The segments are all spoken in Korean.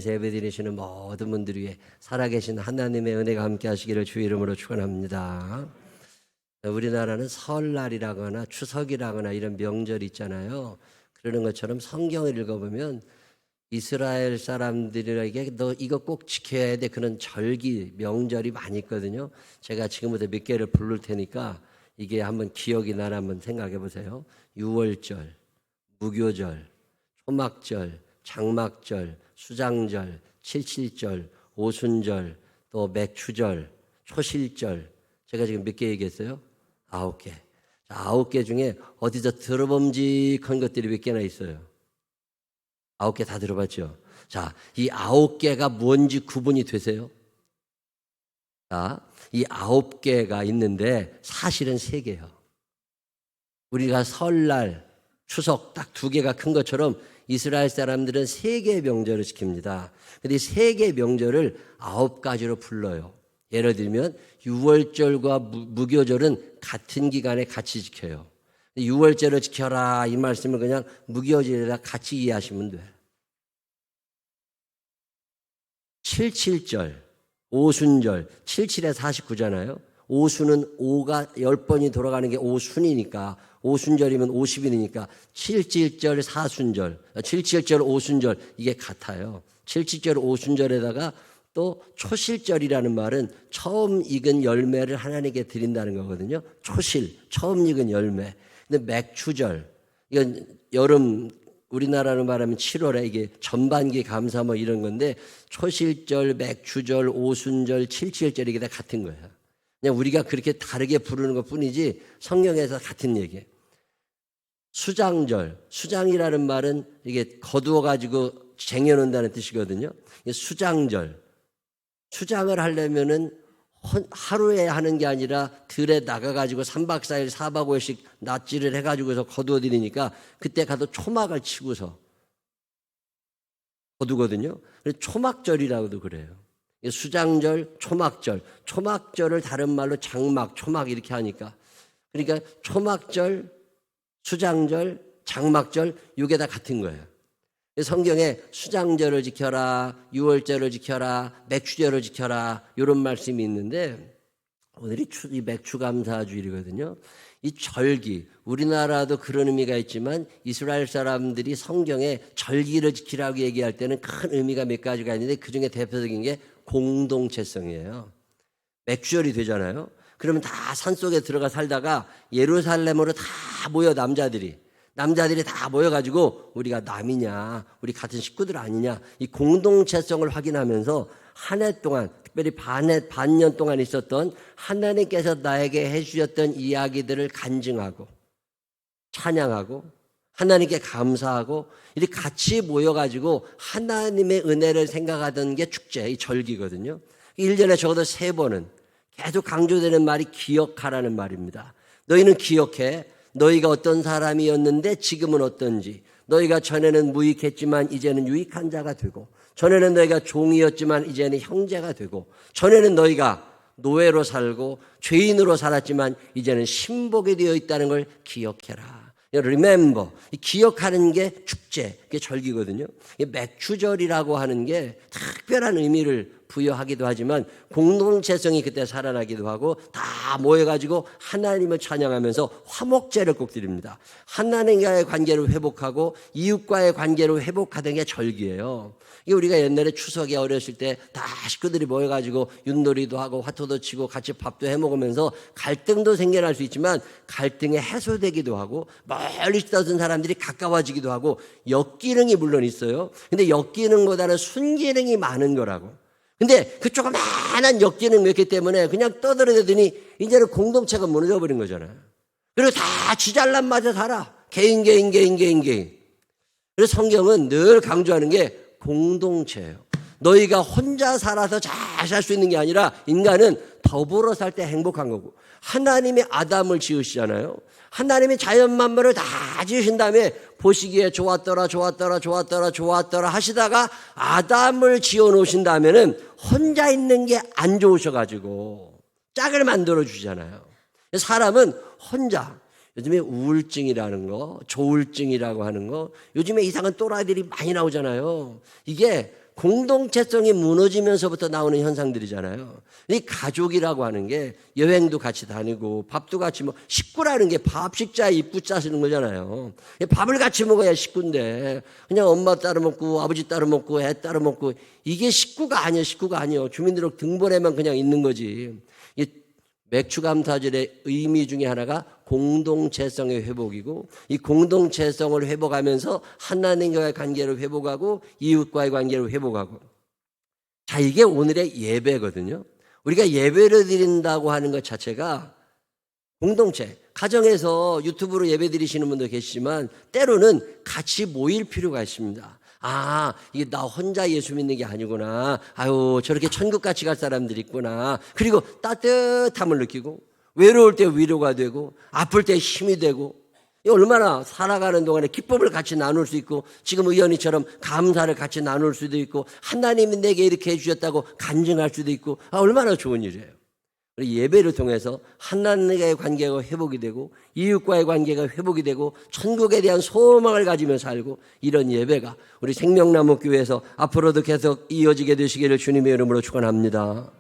예배드리시는 모든 분들 위해 살아계신 하나님의 은혜가 함께 하시기를 주의 이름으로 축원합니다. 우리나라는 설날이라거나 추석이라거나 이런 명절이 있잖아요. 그러는 것처럼 성경을 읽어보면 이스라엘 사람들에게 너 이거 꼭 지켜야 돼 그런 절기 명절이 많이 있거든요. 제가 지금부터 몇 개를 부를 테니까 이게 한번 기억이 나나 한번 생각해 보세요. 유월절, 무교절, 초막절, 장막절, 수장절, 칠칠절, 오순절, 또 맥추절, 초실절. 제가 지금 몇 개 얘기했어요? 9개. 9개 중에 어디서 들어봄직한 것들이 몇 개나 있어요? 9개 다 들어봤죠? 자, 이 9개가 뭔지 구분이 되세요? 자, 이 9개가 있는데 사실은 3개예요. 우리가 설날, 추석 딱 2개가 큰 것처럼 이스라엘 사람들은 3개의 명절을 지킵니다. 근데 이 3개의 명절을 9가지로 불러요. 예를 들면 6월절과 무교절은 같은 기간에 같이 지켜요. 6월절을 지켜라 이 말씀을 그냥 무교절이라 같이 이해하시면 돼요. 77절, 오순절, 77에 49잖아요. 오순은 5가 10번이 돌아가는 게 오순이니까 오순절이면 50일이니까 77절, 사순절, 77절, 오순절 이게 같아요. 77절, 오순절에다가 또 초실절이라는 말은 처음 익은 열매를 하나님께 드린다는 거거든요. 초실, 처음 익은 열매. 근데 맥추절, 이건 여름 우리나라로 말하면 7월에 이게 전반기 감사 뭐 이런 건데 초실절, 맥추절, 오순절, 칠칠절 이게 다 같은 거예요. 그냥 우리가 그렇게 다르게 부르는 것 뿐이지 성경에서 같은 얘기예요. 수장절, 수장이라는 말은 이게 거두어가지고 쟁여놓는다는 뜻이거든요. 수장절, 수장을 하려면은 하루에 하는 게 아니라 들에 나가가지고 3박 4일 4박 5일씩 낫지를 해가지고서 거두어드리니까 그때 가도 초막을 치고서 거두거든요. 그래서 초막절이라고도 그래요. 수장절, 초막절, 초막절을 다른 말로 장막, 초막 이렇게 하니까 그러니까 초막절, 수장절, 장막절 이게 다 같은 거예요. 성경에 수장절을 지켜라, 유월절을 지켜라, 맥추절을 지켜라 이런 말씀이 있는데 오늘이 맥추감사주일이거든요. 이 절기, 우리나라도 그런 의미가 있지만 이스라엘 사람들이 성경에 절기를 지키라고 얘기할 때는 큰 의미가 몇 가지가 있는데 그중에 대표적인 게 공동체성이에요. 맥추절이 되잖아요. 그러면 다 산속에 들어가 살다가 예루살렘으로 다 모여 남자들이 다 모여가지고 우리가 남이냐 우리 같은 식구들 아니냐 이 공동체성을 확인하면서 한 해 동안 특별히 반년 동안 있었던 하나님께서 나에게 해주셨던 이야기들을 간증하고 찬양하고 하나님께 감사하고 이렇게 같이 모여가지고 하나님의 은혜를 생각하던 게 축제, 이 절기거든요. 1년에 적어도 3번은 계속 강조되는 말이 기억하라는 말입니다. 너희는 기억해. 너희가 어떤 사람이었는데 지금은 어떤지. 너희가 전에는 무익했지만 이제는 유익한 자가 되고 전에는 너희가 종이었지만 이제는 형제가 되고 전에는 너희가 노예로 살고 죄인으로 살았지만 이제는 신복이 되어 있다는 걸 기억해라. Remember. 기억하는 게 축제, 그게 절기거든요. 맥추절이라고 하는 게 특별한 의미를 부여하기도 하지만 공동체성이 그때 살아나기도 하고 다 모여가지고 하나님을 찬양하면서 화목제를 꼭 드립니다. 하나님과의 관계를 회복하고 이웃과의 관계를 회복하던 게 절기예요. 이게 우리가 옛날에 추석에 어렸을 때 다 식구들이 모여가지고 윷놀이도 하고 화투도 치고 같이 밥도 해먹으면서 갈등도 생겨날 수 있지만 갈등이 해소되기도 하고 멀리 있었던 사람들이 가까워지기도 하고 역기능이 물론 있어요. 근데 역기능보다는 순기능이 많은 거라고. 근데 그 조그마한 역기능 몇 개 때문에 그냥 떠들어대더니 이제는 공동체가 무너져버린 거잖아요. 그리고 다 지잘난 맛에 살아. 개인. 그래서 성경은 늘 강조하는 게 공동체예요. 너희가 혼자 살아서 잘 살 수 있는 게 아니라 인간은 더불어 살 때 행복한 거고 하나님이 아담을 지으시잖아요. 하나님이 자연 만물을 다 지으신 다음에 보시기에 좋았더라 하시다가 아담을 지어 놓으신 다음에는 혼자 있는 게 안 좋으셔가지고 짝을 만들어 주잖아요. 사람은 혼자 요즘에 우울증이라는 거, 조울증이라고 하는 거, 요즘에 이상한 또라이들이 많이 나오잖아요. 이게 공동체성이 무너지면서부터 나오는 현상들이잖아요. 이 가족이라고 하는 게 여행도 같이 다니고 밥도 같이 식구라는 게 밥 식자에 입구 쓰는 거잖아요. 밥을 같이 먹어야 식구인데 그냥 엄마 따로 먹고 아버지 따로 먹고 애 따로 먹고 이게 식구가 아니에요. 주민등록 등본에만 그냥 있는 거지. 이 맥추감사절의 의미 중에 하나가 공동체성의 회복이고 이 공동체성을 회복하면서 하나님과의 관계를 회복하고 이웃과의 관계를 회복하고 자 이게 오늘의 예배거든요. 우리가 예배를 드린다고 하는 것 자체가 공동체 가정에서 유튜브로 예배 드리시는 분도 계시지만 때로는 같이 모일 필요가 있습니다. 아, 이게 나 혼자 예수 믿는 게 아니구나. 아유, 저렇게 천국같이 갈 사람들이 있구나. 그리고 따뜻함을 느끼고 외로울 때 위로가 되고 아플 때 힘이 되고 얼마나 살아가는 동안에 기쁨을 같이 나눌 수 있고 지금 의원이처럼 감사를 같이 나눌 수도 있고 하나님이 내게 이렇게 해주셨다고 간증할 수도 있고 얼마나 좋은 일이에요. 예배를 통해서 하나님과의 관계가 회복이 되고 이웃과의 관계가 회복이 되고 천국에 대한 소망을 가지며 살고 이런 예배가 우리 생명나무 교회에서 앞으로도 계속 이어지게 되시기를 주님의 이름으로 축원합니다.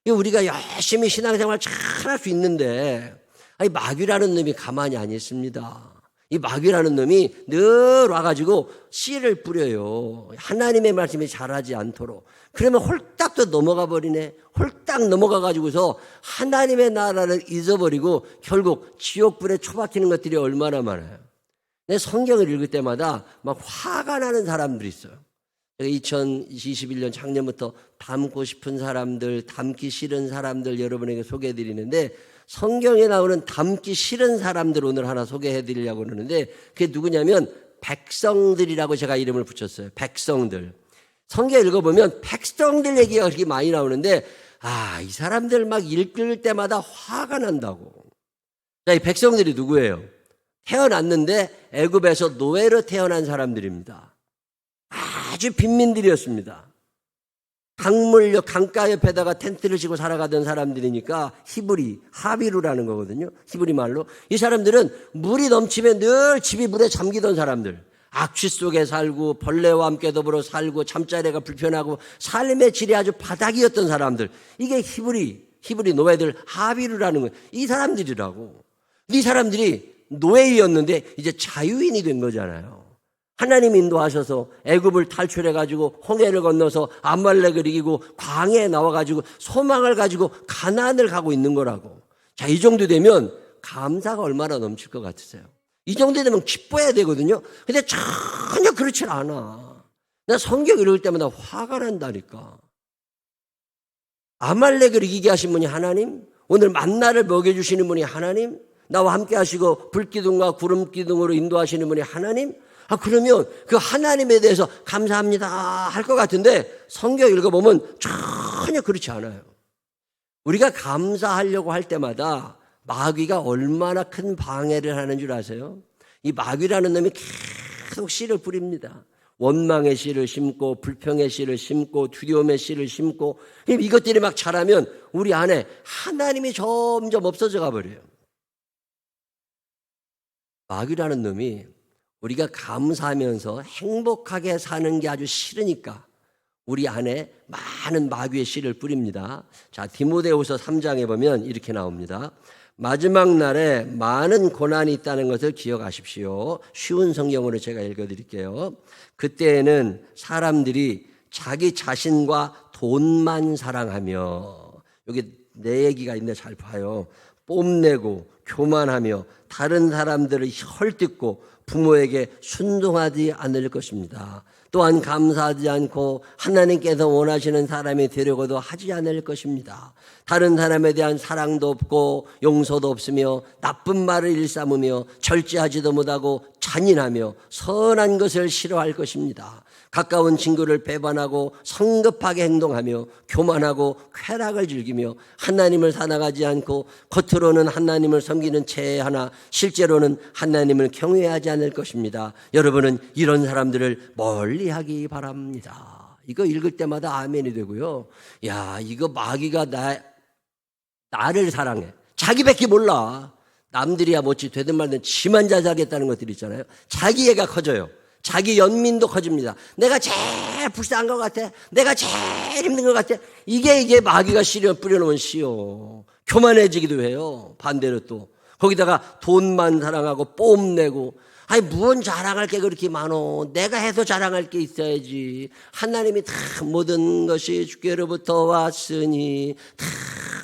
우리가 열심히 신앙생활 잘 할 수 있는데 마귀라는 놈이 가만히 안 있습니다. 이 마귀라는 놈이 늘 와가지고 씨를 뿌려요. 하나님의 말씀이 자라지 않도록. 그러면 홀딱 또 넘어가 버리네. 홀딱 넘어가가지고서 하나님의 나라를 잊어버리고 결국 지옥불에 처박히는 것들이 얼마나 많아요. 내 성경을 읽을 때마다 막 화가 나는 사람들이 있어요. 제가 2021년 작년부터 닮고 싶은 사람들, 닮기 싫은 사람들 여러분에게 소개해드리는데 성경에 나오는 닮기 싫은 사람들 오늘 하나 소개해드리려고 그러는데 그게 누구냐면 백성들이라고 제가 이름을 붙였어요. 백성들. 성경 읽어보면 백성들 얘기가 그렇게 많이 나오는데 이 사람들 막 읽을 때마다 화가 난다고. 자, 이 백성들이 누구예요? 태어났는데 애굽에서 노예로 태어난 사람들입니다. 아주 빈민들이었습니다. 강물역 강가 옆에다가 텐트를 치고 살아가던 사람들이니까 하비루라는 거거든요. 히브리 말로. 이 사람들은 물이 넘치면 늘 집이 물에 잠기던 사람들. 악취 속에 살고 벌레와 함께 더불어 살고 잠자리가 불편하고 삶의 질이 아주 바닥이었던 사람들. 이게 히브리 노예들 하비루라는 거예요. 이 사람들이라고. 이 사람들이 노예였는데 이제 자유인이 된 거잖아요. 하나님 인도하셔서 애굽을 탈출해가지고 홍해를 건너서 아말렉을 이기고 광야에 나와가지고 소망을 가지고 가나안을 가고 있는 거라고. 자, 이 정도 되면 감사가 얼마나 넘칠 것 같으세요? 이 정도 되면 기뻐해야 되거든요. 근데 전혀 그렇지 않아. 나 성경 읽을 때마다 화가 난다니까. 아말렉을 이기게 하신 분이 하나님, 오늘 만나를 먹여주시는 분이 하나님, 나와 함께 하시고 불기둥과 구름기둥으로 인도하시는 분이 하나님. 그러면 그 하나님에 대해서 감사합니다 할 것 같은데 성경 읽어보면 전혀 그렇지 않아요. 우리가 감사하려고 할 때마다 마귀가 얼마나 큰 방해를 하는 줄 아세요? 이 마귀라는 놈이 계속 씨를 뿌립니다. 원망의 씨를 심고 불평의 씨를 심고 두려움의 씨를 심고 이것들이 막 자라면 우리 안에 하나님이 점점 없어져 가버려요. 마귀라는 놈이 우리가 감사하면서 행복하게 사는 게 아주 싫으니까 우리 안에 많은 마귀의 씨를 뿌립니다. 자, 디모데후서 3장에 보면 이렇게 나옵니다. 마지막 날에 많은 고난이 있다는 것을 기억하십시오. 쉬운 성경으로 제가 읽어드릴게요. 그때에는 사람들이 자기 자신과 돈만 사랑하며, 여기 내 얘기가 있는데 잘 봐요. 뽐내고 교만하며 다른 사람들을 헐뜯고 부모에게 순종하지 않을 것입니다. 또한 감사하지 않고 하나님께서 원하시는 사람이 되려고도 하지 않을 것입니다. 다른 사람에 대한 사랑도 없고 용서도 없으며 나쁜 말을 일삼으며 절제하지도 못하고 잔인하며 선한 것을 싫어할 것입니다. 가까운 친구를 배반하고 성급하게 행동하며 교만하고 쾌락을 즐기며 하나님을 사랑하지 않고 겉으로는 하나님을 섬기는 채 하나 실제로는 하나님을 경외하지 않을 것입니다. 여러분은 이런 사람들을 멀리하기 바랍니다. 이거 읽을 때마다 아멘이 되고요. 야, 이거 마귀가 나를 사랑해. 자기밖에 몰라. 남들이야 뭐지 되든 말든 지만 잘 살겠다는 것들이 있잖아요. 자기 애가 커져요. 자기 연민도 커집니다. 내가 제일 불쌍한 것 같아. 내가 제일 힘든 것 같아. 이게 마귀가 뿌려놓은 씨요. 교만해지기도 해요. 반대로 또 거기다가 돈만 사랑하고 뽐내고, 아니 무언 자랑할 게 그렇게 많어. 내가 해서 자랑할 게 있어야지. 하나님이 다 모든 것이 주께로부터 왔으니 다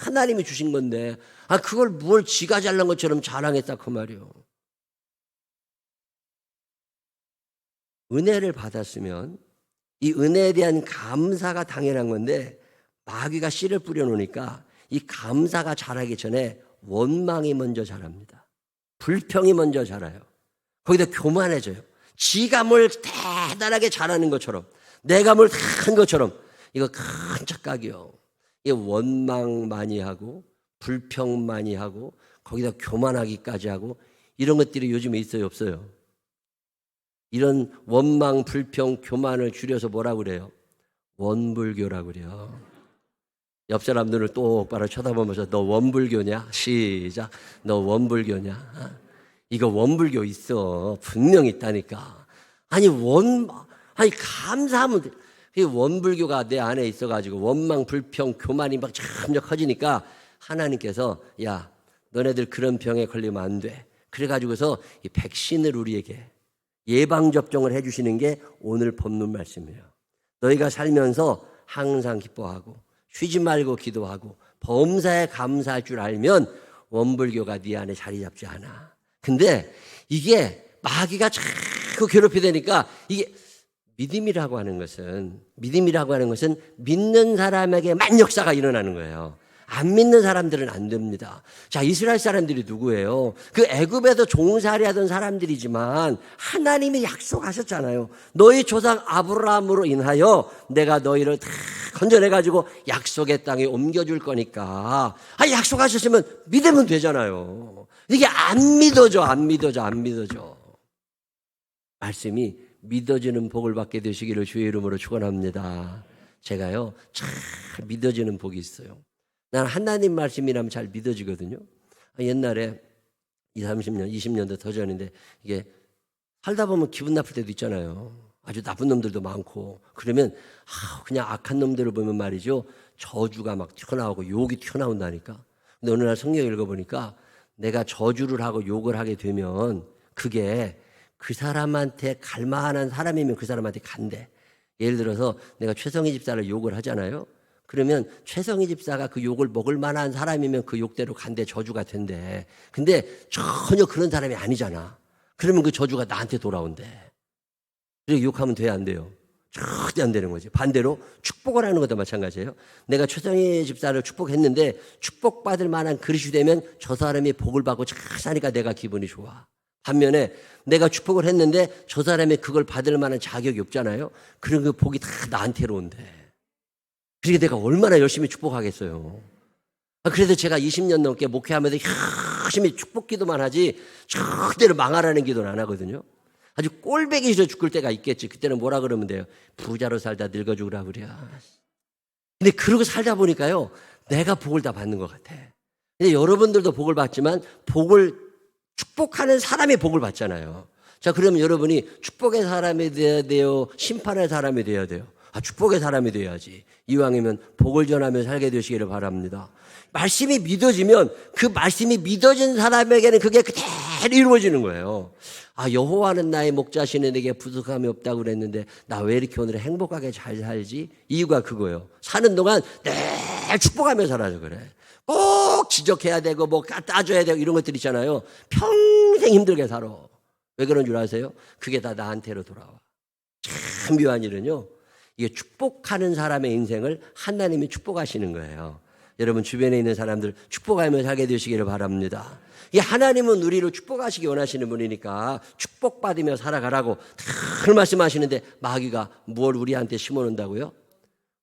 하나님이 주신 건데, 그걸 뭘 지가 잘난 것처럼 자랑했다 그 말이요. 은혜를 받았으면 이 은혜에 대한 감사가 당연한 건데, 마귀가 씨를 뿌려놓으니까 이 감사가 자라기 전에 원망이 먼저 자랍니다. 불평이 먼저 자라요. 거기다 교만해져요. 지가 뭘 대단하게 잘하는 것처럼, 내가 뭘 다 한 것처럼. 이거 큰 착각이요. 이 원망 많이 하고 불평 많이 하고 거기다 교만하기까지 하고, 이런 것들이 요즘에 있어요, 없어요? 이런 원망, 불평, 교만을 줄여서 뭐라고 그래요? 원불교라고 그래요. 옆 사람 눈을 똑바로 쳐다보면서 너 원불교냐? 시작. 너 원불교냐? 이거 원불교 있어. 분명히 있다니까. 아니 감사하면 돼. 이 원불교가 내 안에 있어가지고 원망, 불평, 교만이 막 점점 커지니까 하나님께서 야, 너네들 그런 병에 걸리면 안 돼. 그래가지고서 이 백신을 우리에게 예방접종을 해주시는 게 오늘 본문 말씀이에요. 너희가 살면서 항상 기뻐하고 쉬지 말고 기도하고 범사에 감사할 줄 알면 원불교가 네 안에 자리 잡지 않아. 근데 이게 마귀가 자꾸 괴롭히되니까, 이게 믿음이라고 하는 것은 믿는 사람에게만 역사가 일어나는 거예요. 안 믿는 사람들은 안 됩니다. 자, 이스라엘 사람들이 누구예요? 그 애굽에서 종살이하던 사람들이지만 하나님이 약속하셨잖아요. 너희 조상 아브라함으로 인하여 내가 너희를 다 건져내가지고 약속의 땅에 옮겨줄 거니까. 약속하셨으면 믿으면 되잖아요. 이게 안 믿어져. 말씀이 믿어지는 복을 받게 되시기를 주의 이름으로 축원합니다. 제가요, 잘 믿어지는 복이 있어요. 난 하나님 말씀이라면 잘 믿어지거든요. 옛날에 30년, 20년도 더 전인데, 이게 살다 보면 기분 나쁠 때도 있잖아요. 아주 나쁜 놈들도 많고. 그러면 그냥 악한 놈들을 보면 말이죠, 저주가 막 튀어나오고 욕이 튀어나온다니까. 근데 어느 날 성경 읽어보니까 내가 저주를 하고 욕을 하게 되면 그게 그 사람한테 갈 만한 사람이면 그 사람한테 간대. 예를 들어서 내가 최성희 집사를 욕을 하잖아요. 그러면 최성희 집사가 그 욕을 먹을 만한 사람이면 그 욕대로 간대, 저주가 된대. 근데 전혀 그런 사람이 아니잖아. 그러면 그 저주가 나한테 돌아온대. 그래서 욕하면 돼야 안 돼요? 절대 안 되는 거지. 반대로 축복을 하는 것도 마찬가지예요. 내가 최성희 집사를 축복했는데 축복받을 만한 그릇이 되면 저 사람이 복을 받고 잘 사니까 내가 기분이 좋아. 반면에 내가 축복을 했는데 저 사람이 그걸 받을 만한 자격이 없잖아요. 그런 그 복이 다 나한테로 온대. 그러니까 내가 얼마나 열심히 축복하겠어요. 그래서 제가 20년 넘게 목회하면서 열심히 축복 기도만 하지 절대로 망하라는 기도는 안 하거든요. 아주 꼴배기 싫어 죽을 때가 있겠지. 그때는 뭐라 그러면 돼요? 부자로 살다 늙어 죽으라 그래. 근데 그러고 살다 보니까요, 내가 복을 다 받는 것 같아. 근데 여러분들도 복을 받지만 복을 축복하는 사람이 복을 받잖아요. 자, 그러면 여러분이 축복의 사람이 돼야 돼요? 심판의 사람이 돼야 돼요? 축복의 사람이 돼야지. 이왕이면 복을 전하며 살게 되시기를 바랍니다. 말씀이 믿어지면 그 말씀이 믿어진 사람에게는 그게 그대로 이루어지는 거예요. 여호와는 나의 목자시네, 내게 부족함이 없다고 그랬는데 나 왜 이렇게 오늘 행복하게 잘 살지? 이유가 그거예요. 사는 동안 늘 축복하며 살아서 그래. 꼭 지적해야 되고 뭐 따져야 되고 이런 것들 있잖아요. 평생 힘들게 살아. 왜 그런 줄 아세요? 그게 다 나한테로 돌아와. 참 묘한 일은요, 이게 축복하는 사람의 인생을 하나님이 축복하시는 거예요. 여러분 주변에 있는 사람들 축복하며 살게 되시기를 바랍니다. 이 하나님은 우리를 축복하시기 원하시는 분이니까 축복받으며 살아가라고 늘 말씀하시는데, 마귀가 뭘 우리한테 심어놓는다고요?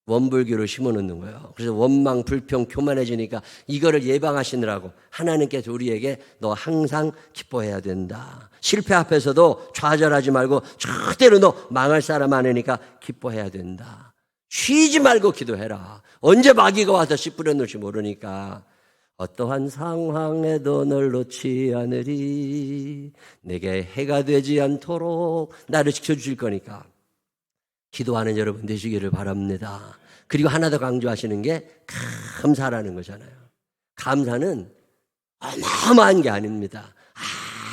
원불교를 심어놓는 거예요. 그래서 원망, 불평, 교만해지니까 이거를 예방하시느라고 하나님께서 우리에게 너 항상 기뻐해야 된다. 실패 앞에서도 좌절하지 말고 절대로 너 망할 사람 많으니까 기뻐해야 된다. 쉬지 말고 기도해라. 언제 마귀가 와서 씨 뿌려놓을지 모르니까. 어떠한 상황에도 널 놓지 않으리. 내게 해가 되지 않도록 나를 지켜주실 거니까 기도하는 여러분 되시기를 바랍니다. 그리고 하나 더 강조하시는 게 감사라는 거잖아요. 감사는 어마어마한 게 아닙니다.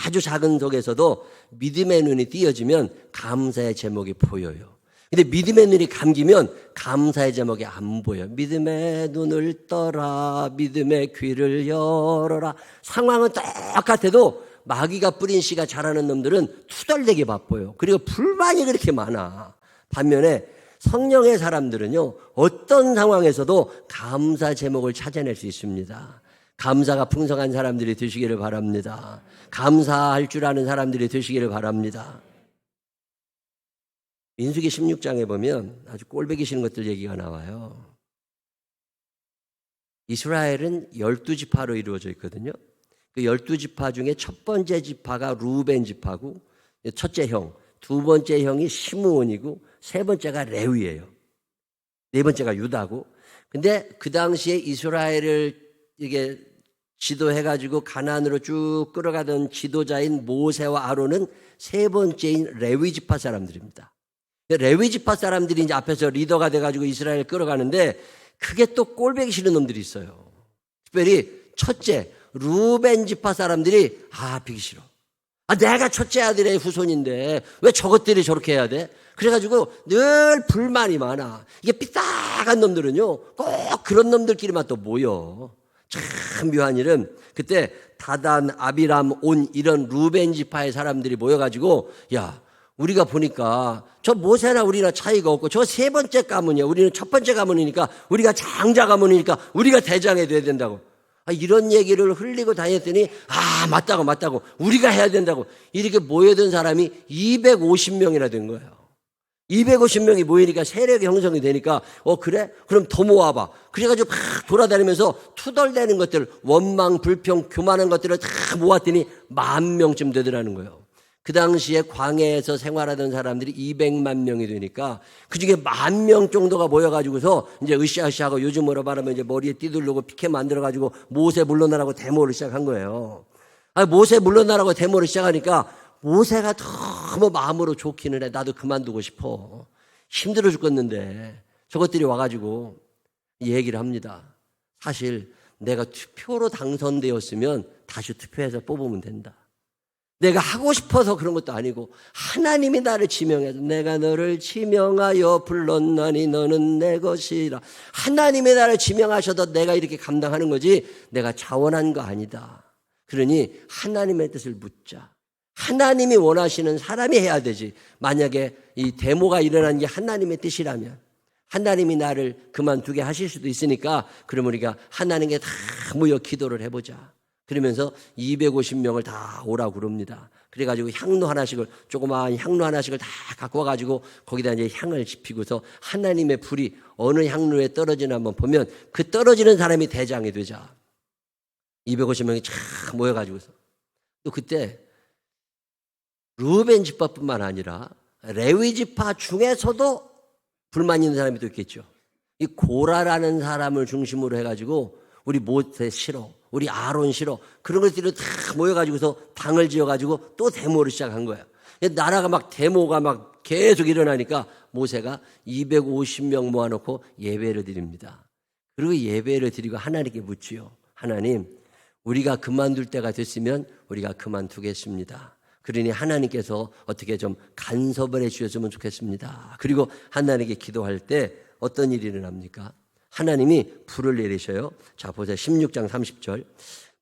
아주 작은 속에서도 믿음의 눈이 띄어지면 감사의 제목이 보여요. 근데 믿음의 눈이 감기면 감사의 제목이 안 보여. 믿음의 눈을 떠라, 믿음의 귀를 열어라. 상황은 똑같아도 마귀가 뿌린 씨가 자라는 놈들은 투덜대기 바빠요. 그리고 불만이 그렇게 많아. 반면에 성령의 사람들은요, 어떤 상황에서도 감사 제목을 찾아낼 수 있습니다. 감사가 풍성한 사람들이 되시기를 바랍니다. 감사할 줄 아는 사람들이 되시기를 바랍니다. 민수기 16장에 보면 아주 꼴보기 싫은 것들 얘기가 나와요. 이스라엘은 12지파로 이루어져 있거든요. 그 12지파 중에 첫 번째 지파가 루벤 지파고, 첫째 형, 두 번째 형이 시므온이고, 세 번째가 레위예요. 네 번째가 유다고. 근데 그 당시에 이스라엘을 이게 지도해가지고 가나안으로 쭉 끌어가던 지도자인 모세와 아론은 세 번째인 레위 지파 사람들입니다. 레위 지파 사람들이 이제 앞에서 리더가 돼가지고 이스라엘을 끌어가는데 그게 또 꼴보기 싫은 놈들이 있어요. 특별히 첫째 루벤 지파 사람들이 비기 싫어. 내가 첫째 아들의 후손인데 왜 저것들이 저렇게 해야 돼? 그래가지고 늘 불만이 많아. 이게 삐딱한 놈들은요 꼭 그런 놈들끼리만 또 모여. 참 묘한 일은 그때 다단, 아비람, 온 이런 루벤 지파의 사람들이 모여가지고 야, 우리가 보니까 저 모세나 우리나 차이가 없고 저 세 번째 가문이야. 우리는 첫 번째 가문이니까 우리가 장자 가문이니까 우리가 대장이 돼야 된다고. 이런 얘기를 흘리고 다녔더니 맞다고 우리가 해야 된다고 이렇게 모여든 사람이 250명이나 된 거예요. 250명이 모이니까 세력이 형성이 되니까 그래? 그럼 더 모아봐. 그래가지고 막 돌아다니면서 투덜대는 것들, 원망, 불평, 교만한 것들을 다 모았더니 10,000명쯤 되더라는 거예요. 그 당시에 광야에서 생활하던 사람들이 200만 명이 되니까 그중에 10,000명 정도가 모여가지고서 이제 으쌰으쌰하고 요즘으로 말하면 이제 머리에 띠두르고 피켓 만들어가지고 모세 물러나라고 데모를 시작한 거예요. 모세 물러나라고 데모를 시작하니까 모세가 너무 마음으로 좋기는 해. 나도 그만두고 싶어. 힘들어 죽겠는데 저것들이 와가지고 이 얘기를 합니다. 사실 내가 투표로 당선되었으면 다시 투표해서 뽑으면 된다. 내가 하고 싶어서 그런 것도 아니고 하나님이 나를 지명해서 내가 너를 지명하여 불렀나니 너는 내 것이라. 하나님이 나를 지명하셔도 내가 이렇게 감당하는 거지 내가 자원한 거 아니다. 그러니 하나님의 뜻을 묻자. 하나님이 원하시는 사람이 해야 되지. 만약에 이 데모가 일어난 게 하나님의 뜻이라면 하나님이 나를 그만두게 하실 수도 있으니까 그럼 우리가 하나님께 다 모여 기도를 해보자. 그러면서 250명을 다 오라고 그럽니다. 그래가지고 향로 하나씩을 조그마한 향로 하나씩을 다 갖고 와가지고 거기다 이제 향을 지피고서 하나님의 불이 어느 향로에 떨어지나 한번 보면 그 떨어지는 사람이 대장이 되자. 250명이 쫙 모여가지고서 또 그때 루벤 지파뿐만 아니라 레위 지파 중에서도 불만 있는 사람이 또 있겠죠. 이 고라라는 사람을 중심으로 해가지고 우리 모세 싫어, 우리 아론 싫어 그런 것들이 다 모여가지고서 당을 지어가지고 또 데모를 시작한 거예요. 나라가 막 데모가 막 계속 일어나니까 모세가 250명 모아놓고 예배를 드립니다. 그리고 예배를 드리고 하나님께 묻지요. 하나님, 우리가 그만둘 때가 됐으면 우리가 그만두겠습니다. 그러니 하나님께서 어떻게 좀 간섭을 해 주셨으면 좋겠습니다. 그리고 하나님께 기도할 때 어떤 일이 일어납니까? 하나님이 불을 내리셔요. 자, 보세요. 16장 30절.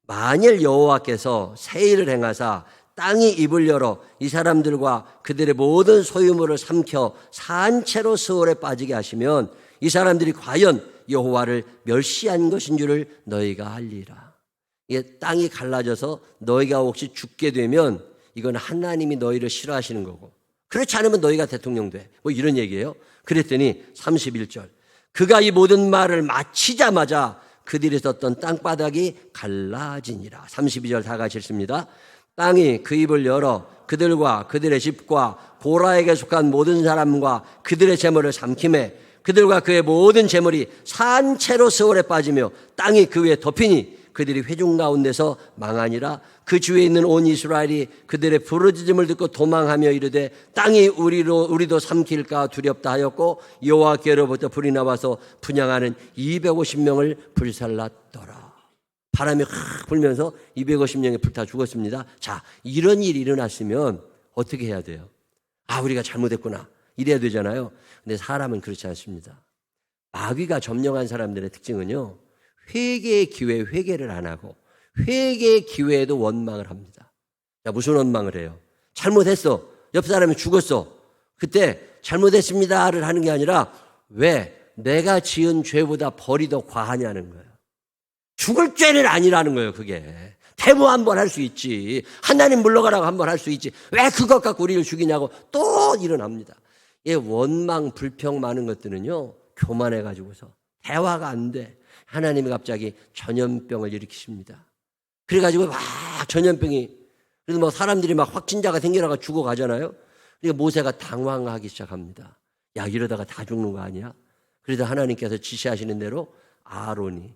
만일 여호와께서 세일을 행하사 땅이 입을 열어 이 사람들과 그들의 모든 소유물을 삼켜 산채로 스올에 빠지게 하시면 이 사람들이 과연 여호와를 멸시한 것인 줄을 너희가 알리라. 이게 땅이 갈라져서 너희가 혹시 죽게 되면 이건 하나님이 너희를 싫어하시는 거고 그렇지 않으면 너희가 대통령 돼. 뭐 이런 얘기예요. 그랬더니 31절. 그가 이 모든 말을 마치자마자 그들이 썼던 땅바닥이 갈라지니라. 32절 다 같이 읽습니다. 땅이 그 입을 열어 그들과 그들의 집과 고라에게 속한 모든 사람과 그들의 재물을 삼킴에 그들과 그의 모든 재물이 산채로 스올에 빠지며 땅이 그 위에 덮이니 그들이 회중 가운데서 망하니라. 그 주위에 있는 온 이스라엘이 그들의 부르짖음을 듣고 도망하며 이르되 땅이 우리도 삼킬까 두렵다 하였고 여호와께로부터 불이 나와서 분향하는 250명을 불살랐더라. 바람이 확 불면서 250명이 불타 죽었습니다. 자, 이런 일이 일어났으면 어떻게 해야 돼요? 우리가 잘못했구나 이래야 되잖아요. 근데 사람은 그렇지 않습니다. 마귀가 점령한 사람들의 특징은요, 회개의 기회에 회개를 안 하고 회개의 기회에도 원망을 합니다. 자, 무슨 원망을 해요? 잘못했어. 옆 사람이 죽었어. 그때 잘못했습니다를 하는 게 아니라 왜 내가 지은 죄보다 벌이 더 과하냐는 거예요. 죽을 죄는 아니라는 거예요. 그게 대모 한번 할 수 있지, 하나님 물러가라고 한번 할 수 있지, 왜 그것 갖고 우리를 죽이냐고 또 일어납니다. 원망 불평 많은 것들은요, 교만해가지고서 대화가 안 돼. 하나님이 갑자기 전염병을 일으키십니다. 그래가지고 막 전염병이, 그래서 뭐 사람들이 막 확진자가 생겨나가 죽어가잖아요. 그러니까 모세가 당황하기 시작합니다. 야, 이러다가 다 죽는 거 아니야? 그래서 하나님께서 지시하시는 대로 아론이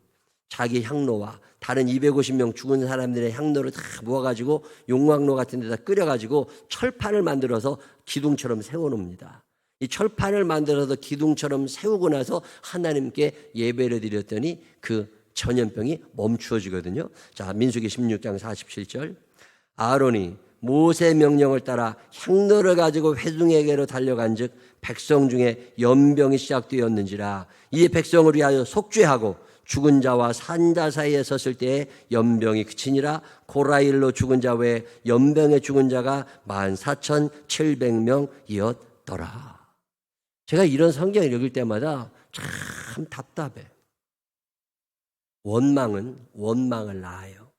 자기 향로와 다른 250명 죽은 사람들의 향로를 다 모아가지고 용광로 같은 데다 끓여가지고 철판을 만들어서 기둥처럼 세워놓습니다. 이 철판을 만들어서 기둥처럼 세우고 나서 하나님께 예배를 드렸더니 그 전염병이 멈추어지거든요. 자, 민수기 16장 47절. 아론이 모세 명령을 따라 향로를 가지고 회중에게로 달려간즉 백성 중에 연병이 시작되었는지라. 이에 백성을 위하여 속죄하고 죽은 자와 산자 사이에 섰을 때에 연병이 그치니라. 고라일로 죽은 자 외에 연병에 죽은 자가 14,700명이었더라. 제가 이런 성경을 읽을 때마다 참 답답해. 원망은 원망을 낳아요.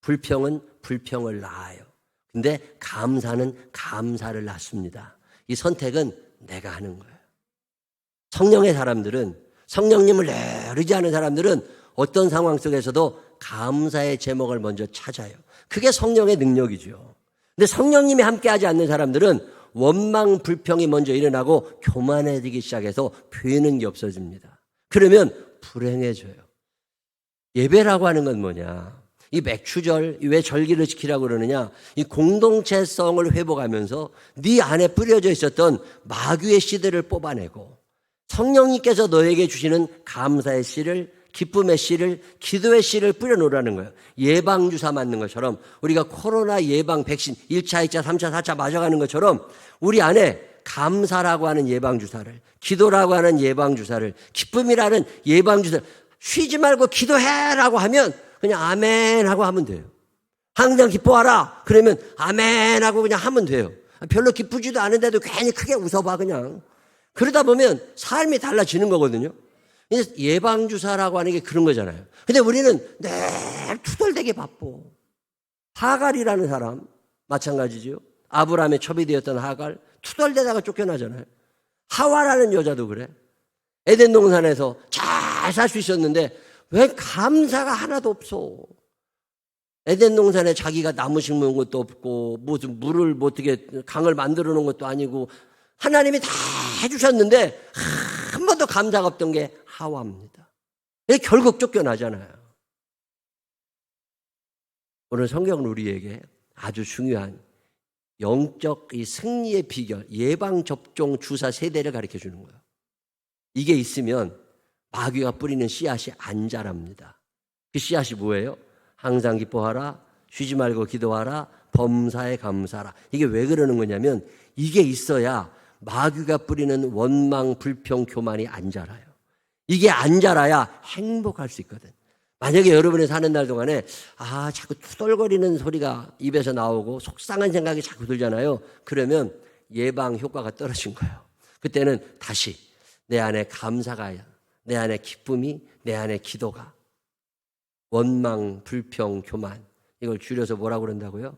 불평은 불평을 낳아요. 근데 감사는 감사를 낳습니다. 이 선택은 내가 하는 거예요. 성령의 사람들은, 성령님을 의지하는 사람들은 어떤 상황 속에서도 감사의 제목을 먼저 찾아요. 그게 성령의 능력이죠. 근데 성령님이 함께하지 않는 사람들은 원망 불평이 먼저 일어나고 교만해지기 시작해서 배는 게 없어집니다. 그러면 불행해져요. 예배라고 하는 건 뭐냐? 이 맥추절, 왜 절기를 지키라고 그러느냐? 이 공동체성을 회복하면서 네 안에 뿌려져 있었던 마귀의 씨들을 뽑아내고 성령님께서 너에게 주시는 감사의 씨를, 기쁨의 씨를, 기도의 씨를 뿌려놓으라는 거예요. 예방주사 맞는 것처럼 우리가 코로나 예방 백신 1차, 2차, 3차, 4차 맞아가는 것처럼 우리 안에 감사라고 하는 예방주사를, 기도라고 하는 예방주사를, 기쁨이라는 예방주사를, 쉬지 말고 기도해라고 하면 그냥 아멘 하고 하면 돼요. 항상 기뻐하라 그러면 아멘 하고 그냥 하면 돼요. 별로 기쁘지도 않은데도 괜히 크게 웃어봐 그냥. 그러다 보면 삶이 달라지는 거거든요. 예방주사라고 하는 게 그런 거잖아요. 근데 우리는 늘 투덜대게 바빠. 하갈이라는 사람 마찬가지죠. 아브라함의 첩이 되었던 하갈, 투덜대다가 쫓겨나잖아요. 하와라는 여자도 그래. 에덴 동산에서 잘 살 수 있었는데 왜 감사가 하나도 없어. 에덴 동산에 자기가 나무 심은 것도 없고 무슨 물을 어떻게 강을 만들어 놓은 것도 아니고 하나님이 다 해주셨는데 한 번도 감사가 없던 게 하와입니다. 결국 쫓겨나잖아요. 오늘 성경은 우리에게 아주 중요한 영적 이 승리의 비결, 예방접종 주사 세대를 가르쳐 주는 거예요. 이게 있으면 마귀가 뿌리는 씨앗이 안 자랍니다. 그 씨앗이 뭐예요? 항상 기뻐하라, 쉬지 말고 기도하라, 범사에 감사하라. 이게 왜 그러는 거냐면 이게 있어야 마귀가 뿌리는 원망, 불평, 교만이 안 자라요. 이게 안 자라야 행복할 수 있거든. 만약에 여러분이 사는 날 동안에 자꾸 투덜거리는 소리가 입에서 나오고 속상한 생각이 자꾸 들잖아요. 그러면 예방 효과가 떨어진 거예요. 그때는 다시 내 안에 감사가, 내 안에 기쁨이, 내 안에 기도가, 원망, 불평, 교만, 이걸 줄여서 뭐라고 그런다고요?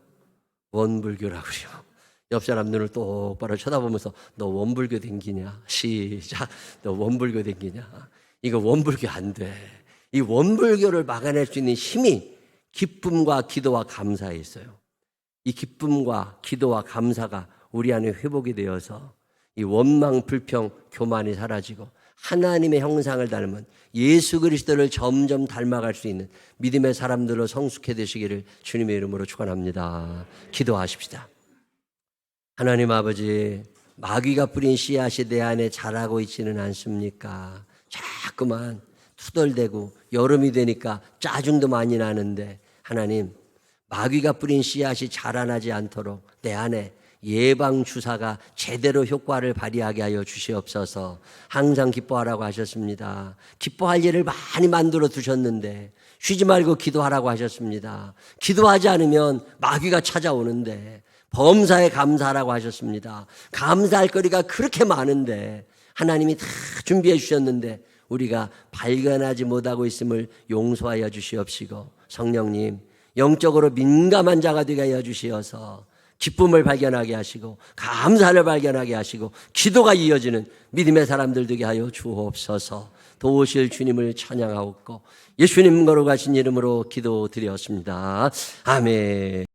원불교라고 그래요. 옆 사람 눈을 똑바로 쳐다보면서 너 원불교 댕기냐? 시작. 너 원불교 댕기냐? 이거 원불교 안 돼. 이 원불교를 막아낼 수 있는 힘이 기쁨과 기도와 감사에 있어요. 이 기쁨과 기도와 감사가 우리 안에 회복이 되어서 이 원망, 불평, 교만이 사라지고 하나님의 형상을 닮은 예수 그리스도를 점점 닮아갈 수 있는 믿음의 사람들로 성숙해 되시기를 주님의 이름으로 축원합니다. 기도하십시다. 하나님 아버지, 마귀가 뿌린 씨앗이 내 안에 자라고 있지는 않습니까? 자꾸만 투덜대고 여름이 되니까 짜증도 많이 나는데 하나님, 마귀가 뿌린 씨앗이 자라나지 않도록 내 안에 예방주사가 제대로 효과를 발휘하게 하여 주시옵소서. 항상 기뻐하라고 하셨습니다. 기뻐할 일을 많이 만들어 두셨는데 쉬지 말고 기도하라고 하셨습니다. 기도하지 않으면 마귀가 찾아오는데 범사에 감사하라고 하셨습니다. 감사할 거리가 그렇게 많은데 하나님이 다 준비해 주셨는데 우리가 발견하지 못하고 있음을 용서하여 주시옵시고, 성령님 영적으로 민감한 자가 되게 하여 주시어서 기쁨을 발견하게 하시고 감사를 발견하게 하시고 기도가 이어지는 믿음의 사람들 되게 하여 주옵소서. 도우실 주님을 찬양하옵고 예수님 거룩하신 이름으로 기도드렸습니다. 아멘.